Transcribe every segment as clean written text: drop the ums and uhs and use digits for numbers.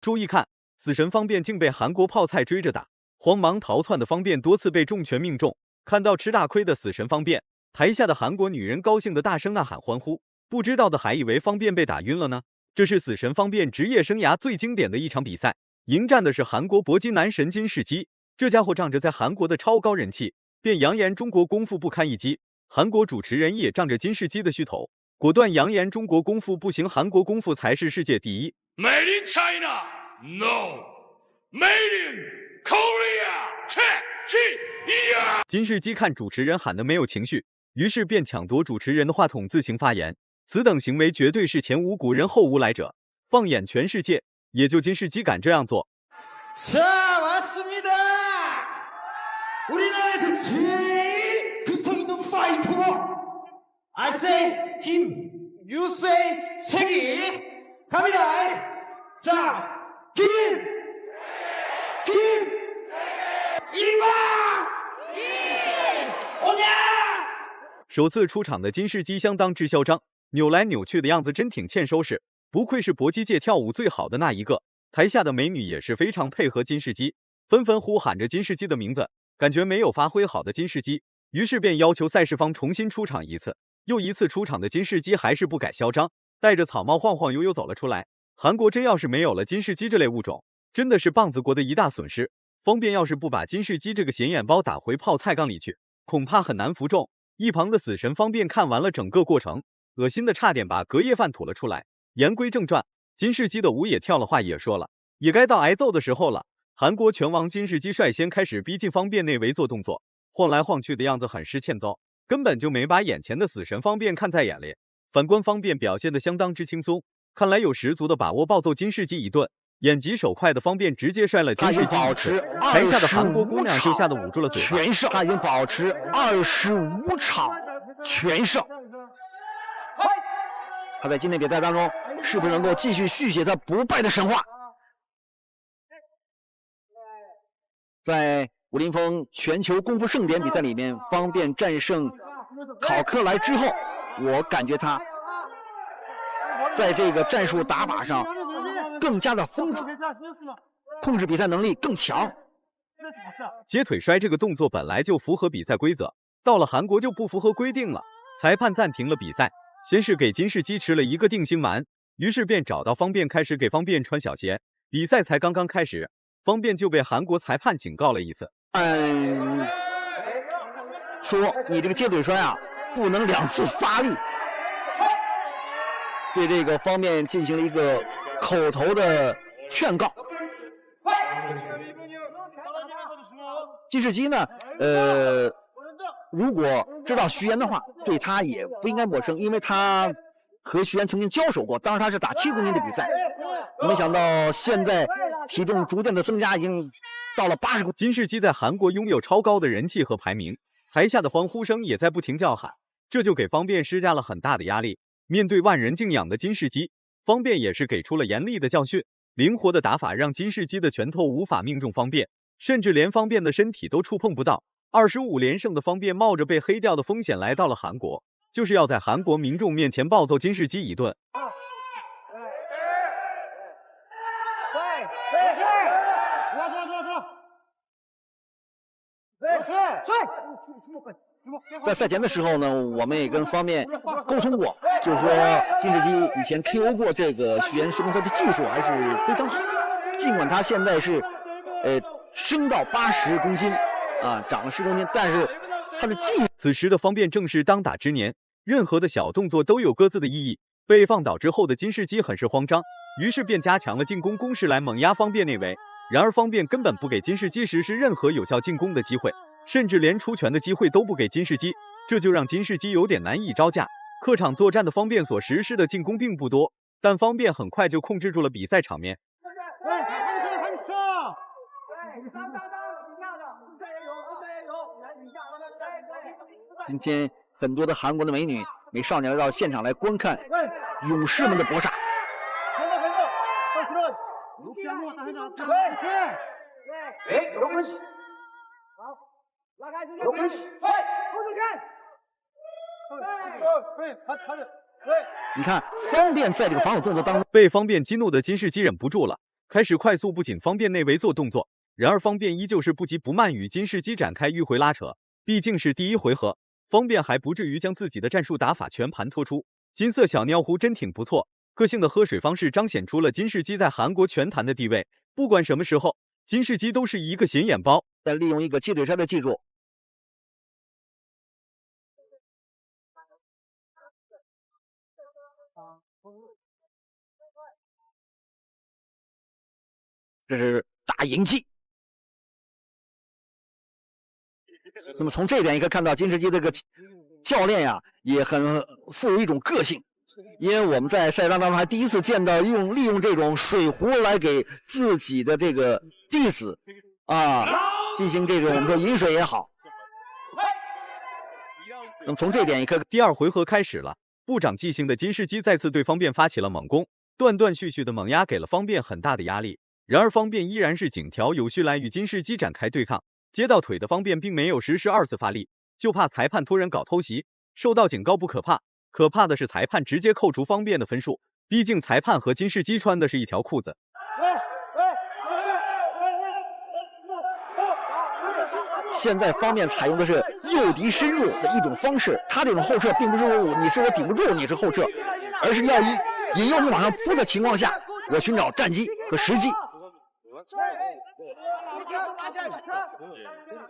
注意看，死神方便竟被韩国泡菜追着打，慌忙逃窜的方便多次被重拳命中。看到吃大亏的死神方便，台下的韩国女人高兴的大声呐喊欢呼，不知道的还以为方便被打晕了呢。这是死神方便职业生涯最经典的一场比赛，迎战的是韩国搏击男神金世基。这家伙仗着在韩国的超高人气，便扬言中国功夫不堪一击。韩国主持人也仗着金世基的噱头，果断扬言中国功夫不行，韩国功夫才是世界第一。Made in China, no. Made in Korea, check. 金世基看主持人喊的没有情绪，于是便抢夺主持人的话筒自行发言。此等行为绝对是前无古人后无来者，放眼全世界，也就金世基敢这样做。I say 힘, you say 세기, 갑니다. 자, 김, 일방, 오냐。首次出场的金世基相当之嚣张，扭来扭去的样子真挺欠收拾，不愧是搏击界跳舞最好的那一个。台下的美女也是非常配合金世基，纷纷呼喊着金世基的名字。感觉没有发挥好的金世基，于是便要求赛事方重新出场一次。又一次出场的金世基还是不改嚣张，戴着草帽晃晃悠悠走了出来。韩国真要是没有了金世基这类物种，真的是棒子国的一大损失。方便要是不把金世基这个显眼包打回泡菜缸里去，恐怕很难服众。一旁的死神方便看完了整个过程，恶心的差点把隔夜饭吐了出来。言归正传，金世基的舞也跳了，话也说了，也该到挨揍的时候了。韩国拳王金世基率先开始逼近方便内围做动作，晃来晃去的样子很是欠揍，根本就没把眼前的死神方便看在眼里。反观方便表现得相当之轻松，看来有十足的把握暴揍金世基一顿。眼疾手快的方便直接摔了金世基一次，台下的韩国姑娘就吓得捂住了嘴巴。全胜，他已经保持25场全胜。他在今天比赛当中是不是能够继续续写他不败的神话？在武林风全球功夫盛典比赛里面，方便战胜考克莱之后，我感觉他在这个战术打法上更加的丰富，控制比赛能力更强。接腿摔这个动作本来就符合比赛规则，到了韩国就不符合规定了。裁判暂停了比赛，先是给金世基吃了一个定心丸，于是便找到方便开始给方便穿小鞋。比赛才刚刚开始，方便就被韩国裁判警告了一次。说你这个接腿摔啊，不能2次发力，对这个方面进行了一个口头的劝告。金世基呢，如果知道徐岩的话，对他也不应该陌生，因为他和徐岩曾经交手过，当时他是打7公斤的比赛。没想到现在体重逐渐的增加，已经到了80公斤。金世基在韩国拥有超高的人气和排名，台下的欢呼声也在不停叫喊，这就给方便施加了很大的压力。面对万人敬仰的金世基，方便也是给出了严厉的教训。灵活的打法让金世基的拳头无法命中方便，甚至连方便的身体都触碰不到。25连胜的方便冒着被黑掉的风险来到了韩国，就是要在韩国民众面前暴揍金世基一顿。在赛前的时候呢，我们也跟方面沟通过，就是说金世基以前 KO 过这个徐岩，说明他的技术还是非常好。尽管他现在是升到80公斤啊，长了10公斤，但是他的技术。此时的方便正是当打之年，任何的小动作都有各自的意义。被放倒之后的金世基很是慌张，于是便加强了进攻攻势来猛压方便内围。然而方便根本不给金世基实施任何有效进攻的机会，甚至连出拳的机会都不给金世基，这就让金世基有点难以招架。客场作战的方便所实施的进攻并不多，但方便很快就控制住了比赛场面。今天很多的韩国的美少女来到现场来观看勇士们的搏杀。你看，方便在这个防守动作当中被方便激怒的金世基忍不住了，开始快速不紧方便内围做动作，然而方便依旧是不急不慢与金世基展开迂回拉扯。毕竟是第一回合，方便还不至于将自己的战术打法全盘托出。金色小尿壶真挺不错，个性的喝水方式彰显出了金世基在韩国拳坛的地位。不管什么时候，金世基都是一个显眼包。再利用一个鸡腿摔的技术，这是大迎击。那么从这一点也可以看到，金世基这个教练呀，也很富有一种个性。因为我们在赛道当中还第一次见到利用这种水壶来给自己的这个弟子进行这种我们说饮水也好。那么从这点也可以，第二回合开始了，不长记性的金世基再次对方便发起了猛攻，断断续续的猛压给了方便很大的压力。然而方便依然是井条有序来与金世基展开对抗，接到腿的方便并没有实施二次发力，就怕裁判托人搞偷袭，受到警告不可怕，可怕的是裁判直接扣除方便的分数，毕竟裁判和金世基穿的是一条裤子。现在方便采用的是诱敌深入的一种方式，他这种后撤并不是说你是我顶不住你是后撤，而是要引诱你往上扑的情况下，我寻找战机和时机。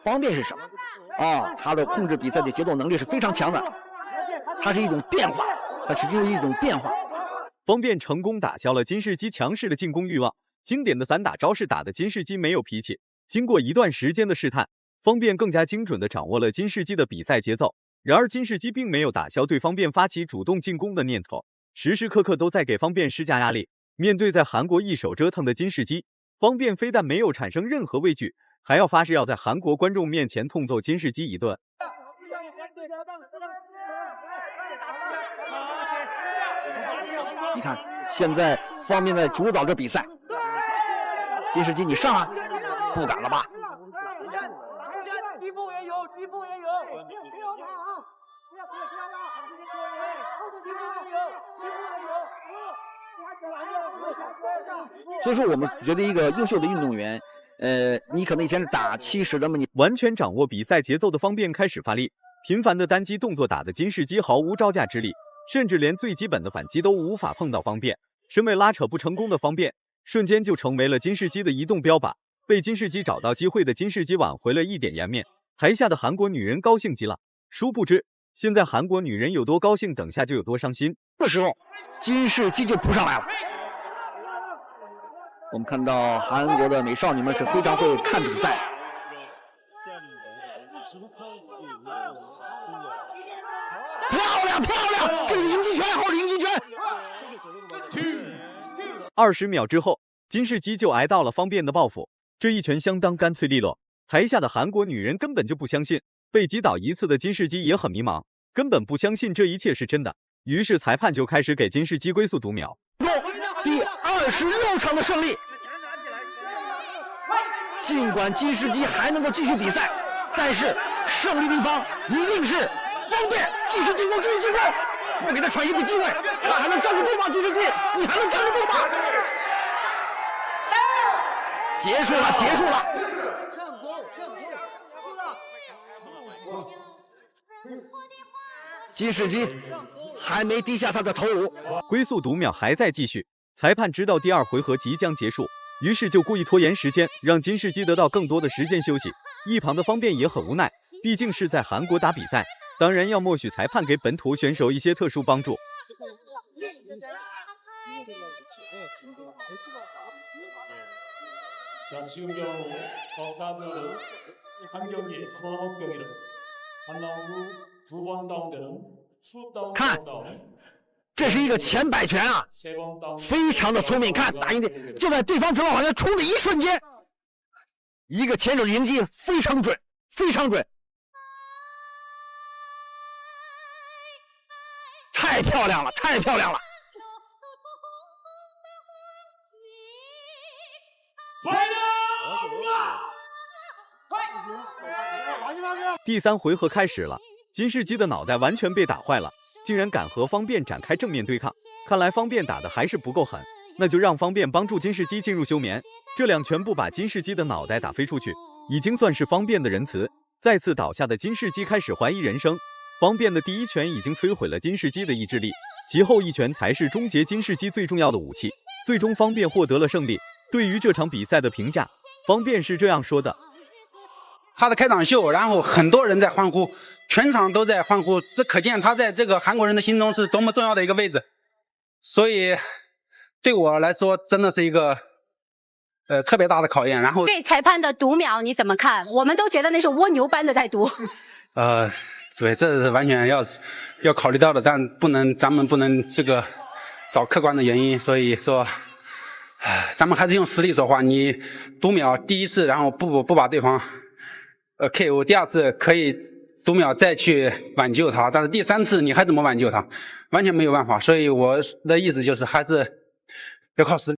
方便是什么？他的控制比赛的节奏能力是非常强的，它是一种变化，它是用一种变化。方便成功打消了金世基强势的进攻欲望，经典的散打招式打得金世基没有脾气。经过一段时间的试探，方便更加精准地掌握了金世基的比赛节奏。然而金世基并没有打消对方便发起主动进攻的念头，时时刻刻都在给方便施加压力。面对在韩国一手折腾的金世基，方便非但没有产生任何畏惧，还要发誓要在韩国观众面前痛揍金世基一顿。你看，现在方便在主导着比赛。金世基，你上啊！不敢了吧？所以说，我们觉得一个优秀的运动员，你可能以前是打70，那么你完全掌握比赛节奏的方便开始发力，频繁的单击动作打得金世基毫无招架之力，甚至连最基本的反击都无法碰到方便。身为拉扯不成功的方便，瞬间就成为了金世基的移动标靶。被金世基找到机会的金世基挽回了一点颜面，台下的韩国女人高兴极了。殊不知，现在韩国女人有多高兴，等下就有多伤心。这时候，金世基就扑上来了。我们看到韩国的美少女们是非常会看比赛。漂亮漂亮，这是迎击拳，后是迎击拳。20秒之后，金世基就挨到了方便的报复，这一拳相当干脆利落。台下的韩国女人根本就不相信，被击倒一次的金世基也很迷茫，根本不相信这一切是真的。于是裁判就开始给金世基归宿读秒。第26场的胜利。尽管金世基还能够继续比赛，但是胜利的一方一定是方便。继续进攻，继续进攻，不给他喘息的机会，他还能站得住吗？金世基，你还能站得住吗？结束了，结束了。金世基还没低下他的头颅，归宿读秒还在继续。裁判知道第二回合即将结束，于是就故意拖延时间，让金世基得到更多的时间休息。一旁的方便也很无奈，毕竟是在韩国打比賽，当然要默许裁判给本土选手一些特殊帮助。看，这是一个前摆拳啊，非常的聪明。看，打赢的就在对方拳往下冲的一瞬间，一个前手迎击非常准，非常准，太漂亮了，太漂亮了。第3回合开始了，金世基的脑袋完全被打坏了，竟然敢和方便展开正面对抗。看来方便打的还是不够狠，那就让方便帮助金世基进入休眠。这两拳不把金世基的脑袋打飞出去，已经算是方便的仁慈。再次倒下的金世基开始怀疑人生。方便的第一拳已经摧毁了金世基的意志力，其后一拳才是终结金世基最重要的武器。最终方便获得了胜利。对于这场比赛的评价，方便是这样说的：他的开场秀，然后很多人在欢呼，全场都在欢呼，这可见他在这个韩国人的心中是多么重要的一个位置。所以对我来说真的是一个特别大的考验。然后对裁判的读秒你怎么看？我们都觉得那是蜗牛般的在读。对，这是完全要考虑到的，但咱们不能这个找客观的原因，所以说咱们还是用实力说话。你读秒第一次，然后不把对方KO， 第二次可以读秒再去挽救他，但是第三次你还怎么挽救他？完全没有办法。所以我的意思就是还是要靠实力。